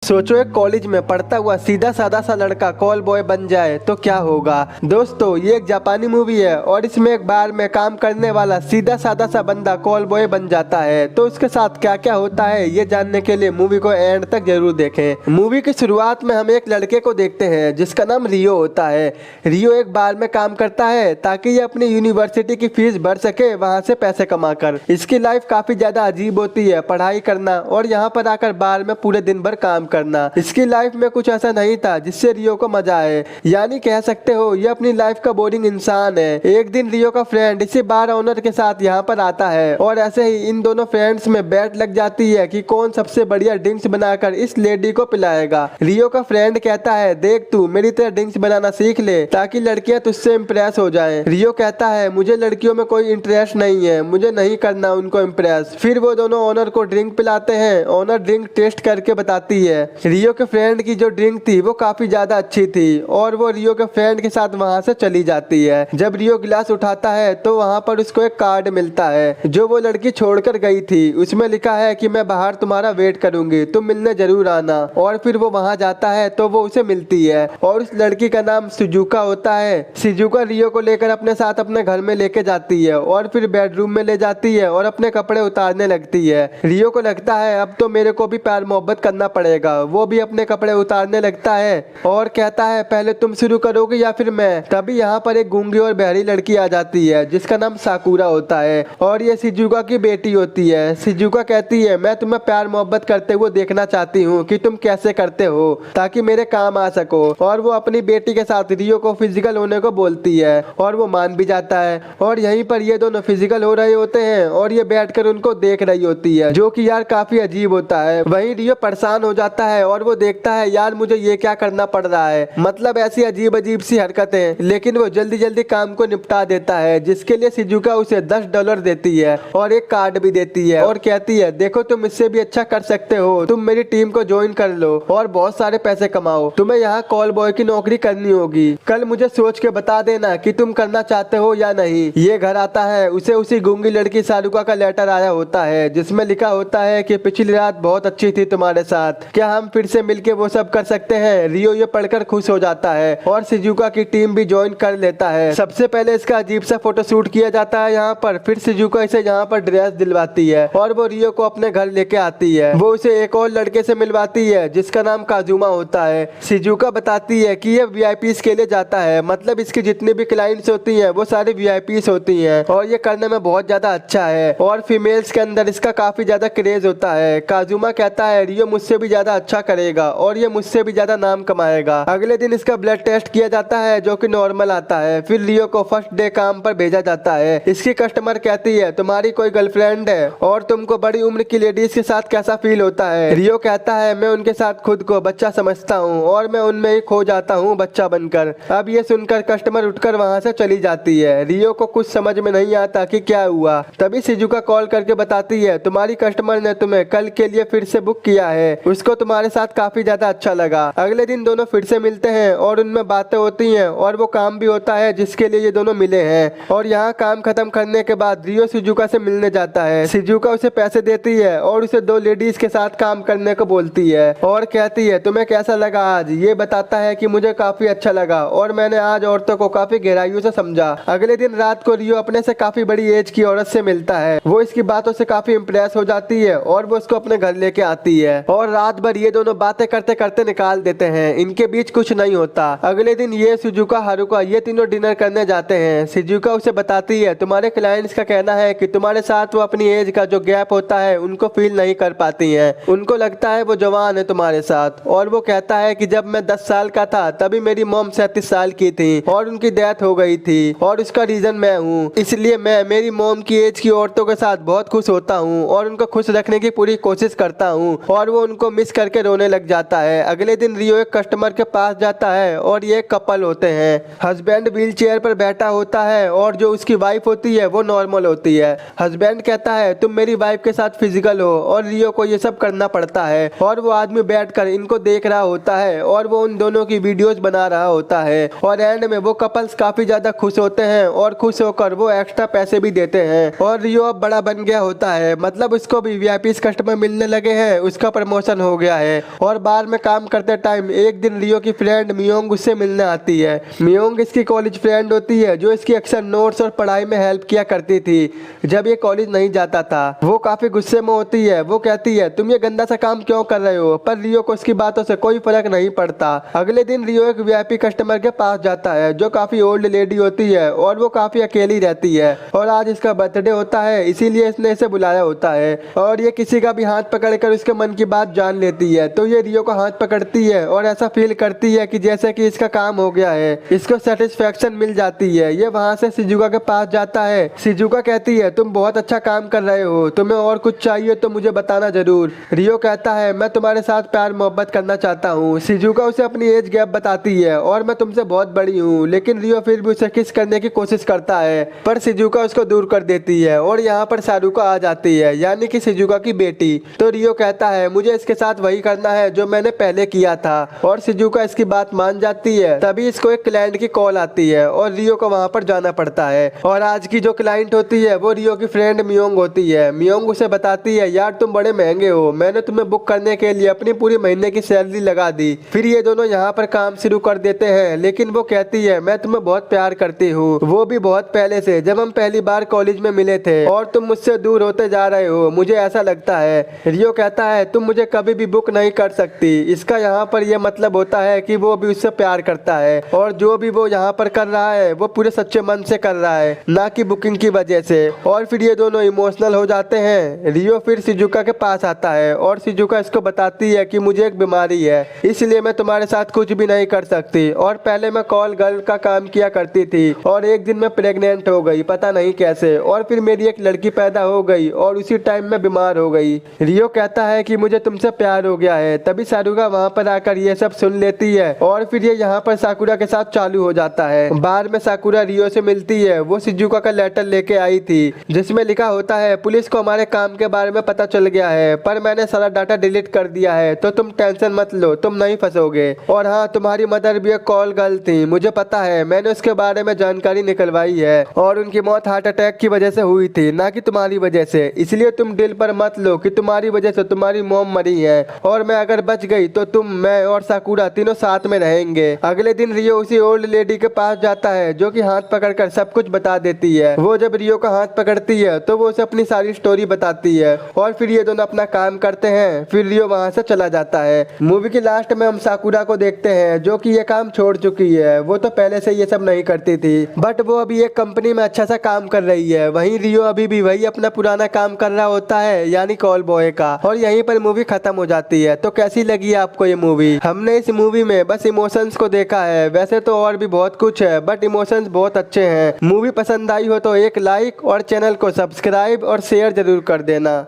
सोचो एक कॉलेज में पढ़ता हुआ सीधा साधा सा लड़का कॉल बॉय बन जाए तो क्या होगा। दोस्तों ये एक जापानी मूवी है और इसमें एक बार में काम करने वाला सीधा साधा सा बंदा कॉल बॉय बन जाता है। तो उसके साथ क्या क्या होता है ये जानने के लिए मूवी को एंड तक जरूर देखें। मूवी की शुरुआत में हम एक लड़के को देखते हैं जिसका नाम रियो होता है। रियो एक बार में काम करता है ताकि ये अपनी यूनिवर्सिटी की फीस भर सके वहाँ से पैसे कमाकर। इसकी लाइफ काफी ज्यादा अजीब होती है, पढ़ाई करना और यहाँ पर आकर बार में पूरे दिन भर काम करना। इसकी लाइफ में कुछ ऐसा नहीं था जिससे रियो को मजा आए, यानी कह सकते हो ये अपनी लाइफ का बोरिंग इंसान है। एक दिन रियो का फ्रेंड इसी बार ओनर के साथ यहाँ पर आता है और ऐसे ही इन दोनों फ्रेंड्स में बैट लग जाती है कि कौन सबसे बढ़िया ड्रिंक्स बनाकर इस लेडी को पिलाएगा। रियो का फ्रेंड कहता है देख तू मेरी तरह ड्रिंक्स बनाना सीख ले ताकि लड़कियां तुझसे इम्प्रेस हो जाएं। रियो कहता है मुझे लड़कियों में कोई इंटरेस्ट नहीं है, मुझे नहीं करना उनको इम्प्रेस। फिर वो दोनों ओनर को ड्रिंक पिलाते हैं। ओनर ड्रिंक टेस्ट करके बताती है रियो के फ्रेंड की जो ड्रिंक थी वो काफी ज्यादा अच्छी थी और वो रियो के फ्रेंड के साथ वहाँ से चली जाती है। जब रियो गिलास उठाता है तो वहाँ पर उसको एक कार्ड मिलता है जो वो लड़की छोड़कर गई थी। उसमें लिखा है कि मैं बाहर तुम्हारा वेट करूंगी, तुम मिलने जरूर आना। और फिर वो वहाँ जाता है तो वो उसे मिलती है और उस लड़की का नाम शिजुका होता है। शिजुका रियो को लेकर अपने साथ अपने घर में लेके जाती है और फिर बेडरूम में ले जाती है और अपने कपड़े उतारने लगती है। रियो को लगता है अब तो मेरे को भी प्यार मोहब्बत करना पड़ेगा। वो भी अपने कपड़े उतारने लगता है और कहता है पहले तुम शुरू करोगे या फिर मैं। तभी यहाँ पर एक गूंगी और बहरी लड़की आ जाती है जिसका नाम साकुरा होता है और ये शिजुका की बेटी होती है। शिजुका कहती है मैं तुम्हें प्यार मोहब्बत करते हुए देखना चाहती हूँ कि तुम कैसे करते हो ताकि मेरे काम आ सको। और वो अपनी बेटी के साथ रियो को फिजिकल होने को बोलती है और वो मान भी जाता है। और यहीं पर ये दोनों फिजिकल हो रहे होते हैं और ये बैठकर उनको देख रही होती है जो कि यार काफी अजीब होता है। वहीं रियो परेशान हो जाता है और वो देखता है यार मुझे ये क्या करना पड़ रहा है, मतलब ऐसी अजीब अजीब सी हरकतें। लेकिन वो जल्दी जल्दी काम को निपटा देता है जिसके लिए शिजुका उसे $10 देती है और एक कार्ड भी देती है और कहती है देखो तुम इससे भी अच्छा कर सकते हो, तुम मेरी टीम को ज्वाइन कर लो और बहुत सारे पैसे कमाओ। तुम्हें यहाँ कॉल बॉय की नौकरी करनी होगी। कल मुझे सोच के बता देना कि तुम करना चाहते हो या नहीं। ये घर आता है उसे उसी गूंगी लड़की सारुका का लेटर आया होता है जिसमें लिखा होता है कि पिछली रात बहुत अच्छी थी तुम्हारे साथ, क्या हम फिर से मिलके वो सब कर सकते हैं। रियो ये पढ़कर खुश हो जाता है और शिजुका की टीम भी ज्वाइन कर लेता है। सबसे पहले इसका अजीब सा फोटो शूट किया जाता है यहाँ पर, फिर शिजुका इसे यहाँ पर ड्रेस दिलवाती है और वो रियो को अपने घर लेके आती है। वो उसे एक और लड़के से मिलवाती है जिसका नाम काजुमा होता है। शिजुका बताती है कि ये वीआईपीज के लिए जाता है, मतलब इसकी जितनी भी क्लाइंट्स होती हैं वो सारी वीआईपीज होती हैं और ये करने में बहुत ज्यादा अच्छा है और फीमेल्स के अंदर इसका काफी ज्यादा क्रेज होता है। काजुमा कहता है रियो मुझसे भी ज्यादा अच्छा करेगा और ये मुझसे भी ज्यादा नाम कमाएगा। अगले दिन इसका ब्लड टेस्ट किया जाता है जो कि नॉर्मल आता है। फिर रियो को फर्स्ट डे काम पर भेजा जाता है। इसकी कस्टमर कहती है तुम्हारी कोई गर्लफ्रेंड है और तुमको बड़ी उम्र की लेडीज के साथ कैसा फील होता है। रियो कहता है मैं उनके साथ खुद को बच्चा समझता हूँ और मैं उनमें ही खो जाता हूँ बच्चा बनकर। अब ये सुनकर कस्टमर उठकर वहाँ से चली जाती है। रियो को कुछ समझ में नहीं आता कि क्या हुआ। तभी शिजुका कॉल करके बताती है तुम्हारी कस्टमर ने तुम्हें कल के लिए फिर से बुक किया है, उसको तुम्हारे साथ काफी ज्यादा अच्छा लगा। अगले दिन दोनों फिर से मिलते हैं और उनमें बातें होती हैं और वो काम भी होता है जिसके लिए ये दोनों मिले हैं। और यहाँ काम खत्म करने के बाद रियो शिजुका से मिलने जाता है। शिजुका उसे पैसे देती है और उसे 2 लेडीज के साथ काम करने को बोलती है और कहती है तुम्हें कैसा लगा आज। ये बताता है कि मुझे काफी अच्छा लगा और मैंने आज औरतों को काफी गहराइयों से समझा। अगले दिन रात को रियो अपने से काफी बड़ी एज की औरत से मिलता है। वो इसकी बातों से काफी इम्प्रेस हो जाती है और वो उसको अपने घर लेके आती है और रात भर ये दोनों बातें करते करते निकाल देते हैं। इनके बीच कुछ नहीं होता। अगले दिन ये शिजुका हारुका ये तीनों डिनर करने जाते हैं। शिजुका उसे बताती है तुम्हारे क्लाइंट्स का कहना है कि तुम्हारे साथ वो अपनी एज का जो गैप होता है उनको फील नहीं कर पाती हैं, उनको लगता है वो जवान है तुम्हारे साथ। और वो कहता है कि जब मैं 10 साल का था तभी मेरी मॉम 37 साल की थी और उनकी डेथ हो गई थी और उसका रीजन मैं हूँ, इसलिए मैं मेरी मॉम की एज की औरतों के साथ बहुत खुश होता हूँ और उनको खुश रखने की पूरी कोशिश करता हूँ। और वो उनको मिस करके रोने लग जाता है। अगले दिन रियो एक कस्टमर के पास जाता है और ये कपल होते हैं। हस्बैंड व्हील चेयर पर बैठा होता है और जो उसकी वाइफ होती है वो नॉर्मल होती है। हस्बैंड कहता है तुम मेरी वाइफ के साथ फिजिकल हो और रियो को ये सब करना पड़ता है और वो आदमी बैठकर इनको देख रहा होता है और वो उन दोनों की वीडियोस बना रहा होता है। और एंड में वो कपल्स काफी ज्यादा खुश होते हैं और खुश होकर वो एक्स्ट्रा पैसे भी देते हैं और रियो अब बड़ा बन गया होता है, मतलब उसको भी वीआईपी कस्टमर मिलने लगे हैं, उसका प्रमोशन हो गया है और बार में काम करते टाइम एक दिन रियो की फ्रेंड मियोंग उससे मिलने आती है। मियोंग इसकी कॉलेज फ्रेंड होती है जो इसकी अक्सर नोट्स और पढ़ाई में हेल्प किया करती थी जब ये कॉलेज नहीं जाता था। वो काफी गुस्से में होती है। वो कहती है तुम ये गंदा सा काम क्यों कर रहे हो, पर रियो को उसकी बातों से कोई फर्क नहीं पड़ता। अगले दिन रियो एक वीआईपी कस्टमर के पास जाता है जो काफी ओल्ड लेडी होती है और वो काफी अकेली रहती है और आज इसका बर्थडे होता है, इसीलिए इसने इसे बुलाया होता है और ये किसी का भी हाथ पकड़कर उसके मन की बात जान लेती है। तो ये रियो को हाथ पकड़ती है और ऐसा फील करती है कि जैसे कि इसका काम हो गया है, इसको सेटिस्फेक्शन मिल जाती है। ये वहां से शिजुका के पास जाता है। शिजुका कहती है तुम बहुत अच्छा काम कर रहे हो, तुम्हें और कुछ चाहिए तो मुझे बताना जरूर। रियो कहता है मैं तुम्हारे साथ प्यार मोहब्बत करना चाहता हूँ। शिजुका उसे अपनी एज गैप बताती है और मैं तुमसे बहुत बड़ी हूँ, लेकिन रियो फिर भी उसे किस करने की कोशिश करता है पर शिजुका उसको दूर कर देती है और यहाँ पर सारुका आ जाती है, यानी कि शिजुका की बेटी। तो रियो कहता है मुझे इसके साथ वही करना है जो मैंने पहले किया था और शिजुका इसकी बात मान जाती है। तभी इसको एक क्लाइंट की कॉल आती है और रियो को वहाँ पर जाना पड़ता है और आज की जो क्लाइंट होती है वो रियो की फ्रेंड मियोंग होती है। मियोंग उसे बताती है यार तुम बड़े महंगे हो, मैंने तुम्हें बुक करने के लिए अपनी पूरी महीने की सैलरी लगा दी। फिर ये दोनों यहाँ पर काम शुरू कर देते हैं, लेकिन वो कहती है मैं तुम्हें बहुत प्यार करती हूँ, वो भी बहुत पहले से, जब हम पहली बार कॉलेज में मिले थे और तुम मुझसे दूर होते जा रहे हो, मुझे ऐसा लगता है। रियो कहता है तुम मुझे कभी भी बुक नहीं कर सकती। इसका यहाँ पर यह मतलब होता है कि वो भी उससे प्यार करता है और जो भी वो यहाँ पर कर रहा है वो पूरे सच्चे मन से कर रहा है, ना कि बुकिंग की वजह से। और फिर ये दोनों इमोशनल हो जाते हैं। रियो फिर शिजुका के पास आता है और शिजुका इसको बताती है कि मुझे एक बीमारी है, इसलिए मैं तुम्हारे साथ कुछ भी नहीं कर सकती और पहले मैं कॉल गर्ल का काम किया करती थी और एक दिन मैं प्रेग्नेंट हो गई, पता नहीं कैसे, और फिर मेरी एक लड़की पैदा हो गई और उसी टाइम में बीमार हो गई। रियो कहता है कि मुझे तुमसे प्यार हो गया है। तभी सारुका वहाँ पर आकर ये सब सुन लेती है और फिर ये यहाँ पर साकुरा के साथ चालू हो जाता है। बार में साकुरा रियो से मिलती है। वो शिजुका का लेटर लेके आई थी जिसमें लिखा होता है पुलिस को हमारे काम के बारे में पता चल गया है, पर मैंने सारा डाटा डिलीट कर दिया है, तो तुम टेंशन मत लो, तुम नहीं फंसोगे। और हाँ, तुम्हारी मदर भी एक कॉल गर्ल थी, मुझे पता है, मैंने उसके बारे में जानकारी निकलवाई है और उनकी मौत हार्ट अटैक की वजह से हुई थी, ना कि तुम्हारी वजह से। इसलिए तुम दिल पर मत लो कि तुम्हारी वजह से तुम्हारी मॉम मरी है और मैं अगर बच गई तो तुम, मैं और साकुरा तीनों साथ में रहेंगे। अगले दिन रियो उसी ओल्ड लेडी के पास जाता है जो कि हाथ पकड़कर सब कुछ बता देती है। वो जब रियो का हाथ पकड़ती है तो वो उसे अपनी सारी स्टोरी बताती है और फिर ये दोनों अपना काम करते हैं। फिर रियो वहाँ से चला जाता है। मूवी के लास्ट में हम साकुरा को देखते हैं जो कि ये काम छोड़ चुकी है। वो तो पहले से ये सब नहीं करती थी, बट वो अभी एक कंपनी में अच्छा सा काम कर रही है। वहीं रियो अभी भी वही अपना पुराना काम कर रहा होता है, यानी कॉल बॉय का। और यहीं पर मूवी खत्म हो जाती है। तो कैसी लगी आपको ये मूवी? हमने इस मूवी में बस इमोशंस को देखा है, वैसे तो और भी बहुत कुछ है, बट इमोशंस बहुत अच्छे हैं। मूवी पसंद आई हो तो एक लाइक और चैनल को सब्सक्राइब और शेयर जरूर कर देना।